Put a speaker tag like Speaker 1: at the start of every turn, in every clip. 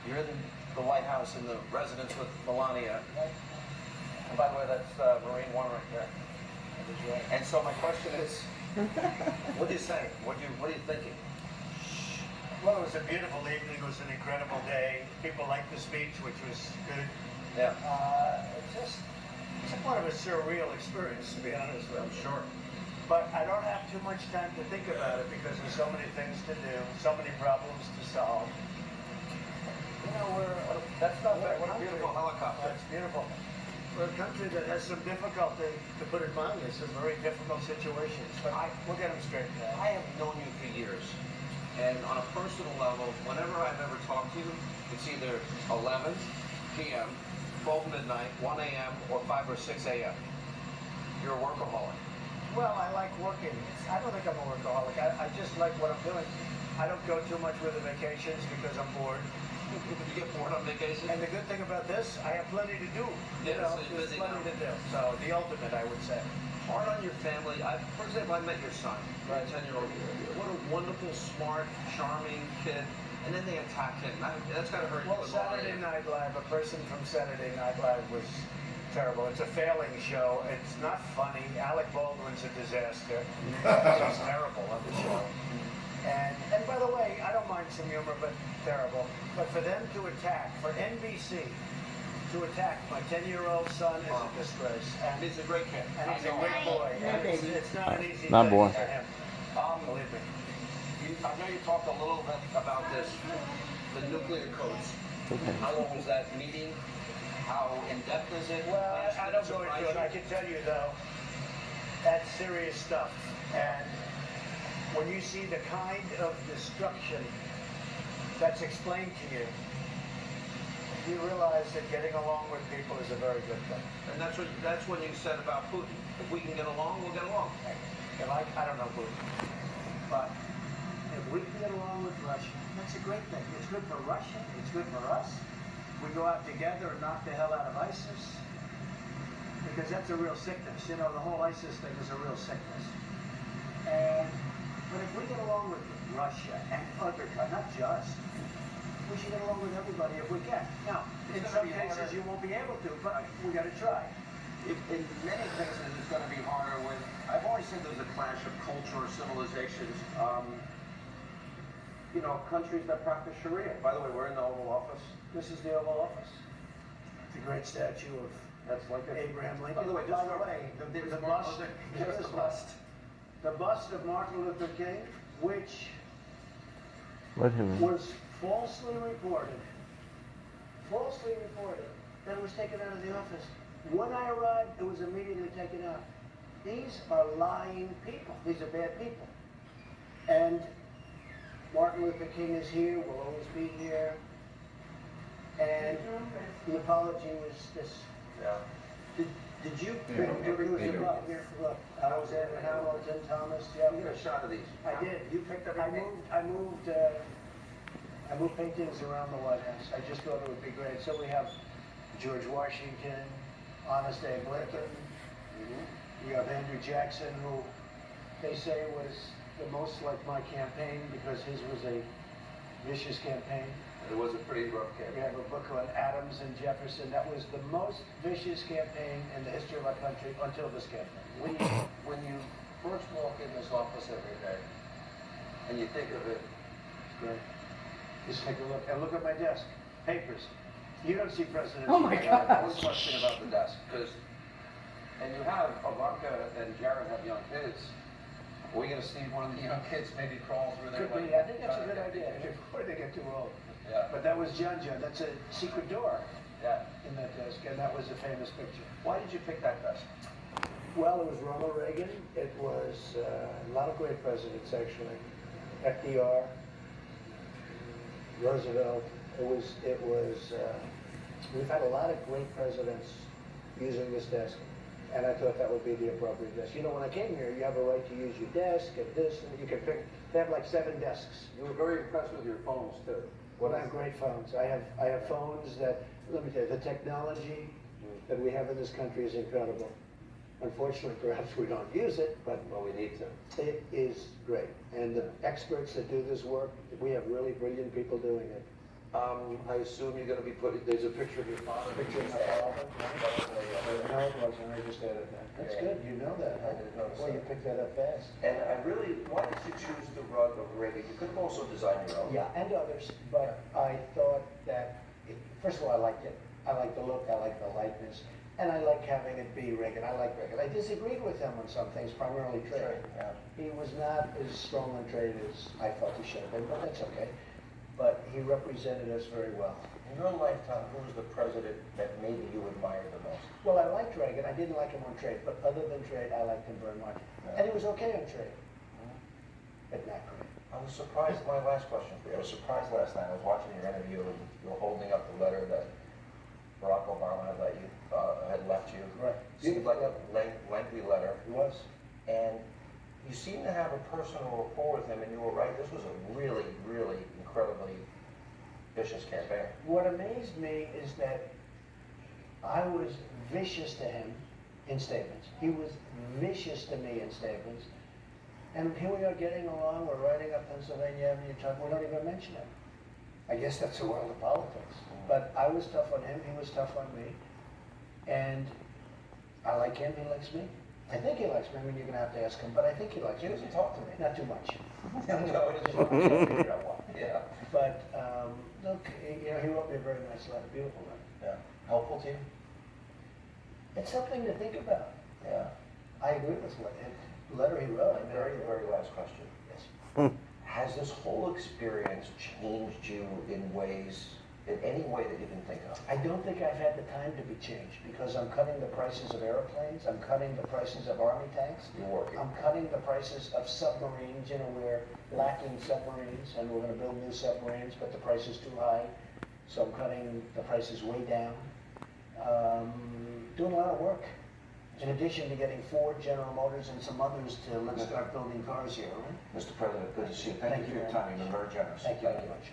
Speaker 1: You're in the White House in the residence with Melania. And by the way, that's Marine One right there. That is right. And so my question is, what do you say? What are you thinking?
Speaker 2: Well, it was a beautiful evening. It was an incredible day. People liked the speech, which was good.
Speaker 1: Yeah.
Speaker 2: It's somewhat of a surreal experience, to be honest with you.
Speaker 1: Sure.
Speaker 2: But I don't have too much time to think about it because there's so many things to do, so many problems to solve. You know,
Speaker 1: that's not bad. What a beautiful helicopter.
Speaker 2: That's beautiful. We're a country that has some difficulty, to put it mildly, some very difficult situations. But we'll get them straightened out.
Speaker 1: I have known you for years. And on a personal level, whenever I've ever talked to you, it's either 11 p.m., 12 midnight, 1 a.m., or 5 or 6 a.m. You're a workaholic.
Speaker 2: Well, I like working. I don't think I'm a workaholic. I just like what I'm doing. I don't go too much with the vacations because I'm bored.
Speaker 1: You get bored on vacation?
Speaker 2: And the good thing about this, I have plenty to do.
Speaker 1: Yeah, so
Speaker 2: there's plenty to do. So the ultimate, I would say.
Speaker 1: Hard on your family. For example, I met your son, right, 10-year-old. What a wonderful, smart, charming kid. And then they attack him. That's got to hurt you.
Speaker 2: Well, Saturday Night Live, a person from Saturday Night Live was terrible. It's a failing show. It's not funny. Alec Baldwin's a disaster. He's terrible on the show. And by the way, I don't mind some humor, but terrible. But for them to attack, for NBC to attack my 10-year-old son is a disgrace. And
Speaker 1: he's a great kid.
Speaker 2: And he's a great boy. And it's not an easy
Speaker 3: My
Speaker 2: thing
Speaker 3: boy.
Speaker 2: for him. Believe me.
Speaker 1: I know you talked a little bit about this, the nuclear codes.
Speaker 3: Okay.
Speaker 1: How long was that meeting? How in-depth is it?
Speaker 2: Well, I don't go into it. I can tell you, though, that's serious stuff. And when you see the kind of destruction that's explained to you, you realize that getting along with people is a very good thing.
Speaker 1: And that's when you said about Putin. If we can get along, we'll get along.
Speaker 2: And I don't know Putin, but if we can get along with Russia, that's a great thing. It's good for Russia. It's good for us. We go out together and knock the hell out of ISIS, because that's a real sickness. You know, the whole ISIS thing is a real sickness. But if we get along with Russia and other countries, not just, we should get along with everybody if we can. Now, in some cases you won't be able to, but we got to try.
Speaker 1: In many cases, it's going to be harder with, I've always said there's a clash of culture or civilizations. You know, countries that practice Sharia. By the way, we're in the Oval Office.
Speaker 2: This is the Oval Office. The great statue of Abraham Lincoln.
Speaker 1: By the way,
Speaker 2: the bust of Martin Luther King, which was falsely reported that it was taken out of the office. When I arrived, it was immediately taken out. These are lying people. These are bad people. And Martin Luther King is here, will always be here. And the apology was this.
Speaker 1: Yeah.
Speaker 2: Did you pick look, Alexander Hamilton, Thomas, yeah.
Speaker 1: We get a shot of these.
Speaker 2: I did.
Speaker 1: You picked up
Speaker 2: I moved paintings around the White House. I just thought it would be great. So we have George Washington, Honest Abe Lincoln. We have Andrew Jackson, who they say was the most like my campaign because his was a vicious campaign.
Speaker 1: It was a pretty rough campaign.
Speaker 2: We have a book on Adams and Jefferson. That was the most vicious campaign in the history of our country until this campaign.
Speaker 1: When you first walk in this office every day, and you think of it,
Speaker 2: it's great. Just take a look. And look at my desk. Papers. You don't see presidents.
Speaker 4: Oh my God.
Speaker 1: One question about the desk, and you have, Ivanka and Jared have young kids. Are we going to see one of the young kids maybe crawl through there?
Speaker 2: Could be. I think that's a good idea before they get too old.
Speaker 1: Yeah.
Speaker 2: But that was John. That's a secret door.
Speaker 1: Yeah.
Speaker 2: In that desk, and that was a famous picture.
Speaker 1: Why did you pick that desk?
Speaker 2: Well, it was Ronald Reagan. It was a lot of great presidents, actually. FDR, Roosevelt. We've had a lot of great presidents using this desk, and I thought that would be the appropriate desk. You know, when I came here, you have a right to use your desk and this, and you can pick. They have like 7 desks.
Speaker 1: You were very impressed with your phones too.
Speaker 2: Well, I have great phones. I have phones that, let me tell you, the technology that we have in this country is incredible. Unfortunately, perhaps we don't use it, but
Speaker 1: well, we need to.
Speaker 2: It is great. And the experts that do this work, we have really brilliant people doing it.
Speaker 1: I assume you're going to be putting, there's a picture of your father.
Speaker 2: Picture of my father? No, it wasn't, I just added that. That's
Speaker 1: Yeah.
Speaker 2: good, you know that.
Speaker 1: I didn't notice
Speaker 2: Well, you
Speaker 1: that.
Speaker 2: picked that up fast.
Speaker 1: And I really, why did you choose the rug of Reagan? You could have also designed your own.
Speaker 2: Yeah, and others, but I thought that, first of all, I liked it. I like the look, I like the lightness, and I like having it be Reagan. I like Reagan. I disagreed with him on some things, primarily trade.
Speaker 1: Yeah.
Speaker 2: He was not as strong on trade as I felt he should have been, but that's okay. But he represented us very well.
Speaker 1: In your lifetime, who was the president that maybe you admired the most?
Speaker 2: Well, I liked Reagan. I didn't like him on trade, but other than trade, I liked him very much.
Speaker 1: Yeah.
Speaker 2: And he was okay on trade, but not great.
Speaker 1: I was surprised, my last question for you, I was surprised last night, I was watching your interview and you were holding up the letter that Barack Obama had left you.
Speaker 2: Right.
Speaker 1: Seemed like a lengthy letter.
Speaker 2: He was.
Speaker 1: And you seem to have a personal rapport with him, and you were right, this was a really, really incredibly vicious campaign.
Speaker 2: What amazed me is that I was vicious to him in statements. He was vicious to me in statements. And here we are getting along, we're riding up Pennsylvania Avenue, we don't even mention him. I guess that's the world of politics. But I was tough on him, he was tough on me. And I like him, he likes me. I think he likes me, I mean, you're gonna have to ask him, but I think he likes me.
Speaker 1: He doesn't talk to me.
Speaker 2: Not too much.
Speaker 1: No, it isn't. Figure out why. Yeah.
Speaker 2: But, look, you know, he wrote me a very nice letter, beautiful letter.
Speaker 1: Yeah. Helpful to you?
Speaker 2: It's something to think about.
Speaker 1: Yeah.
Speaker 2: I agree with what the letter he wrote.
Speaker 1: My very, very last question.
Speaker 2: Yes.
Speaker 1: Has this whole experience changed you in any way that you can think of?
Speaker 2: I don't think I've had the time to be changed because I'm cutting the prices of airplanes, I'm cutting the prices of army tanks,
Speaker 1: You're working.
Speaker 2: I'm cutting the prices of submarines. You know, we're lacking submarines and we're going to build new submarines, but the price is too high. So I'm cutting the prices way down. Doing a lot of work. In addition to getting Ford, General Motors, and some others to let's start building cars here, right?
Speaker 1: Mr. President, good to see you. Thank you for your time. You've been very generous.
Speaker 2: Thank you very much.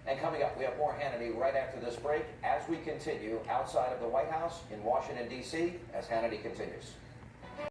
Speaker 3: And coming up, we have more Hannity right after this break as we continue outside of the White House in Washington, D.C., as Hannity continues.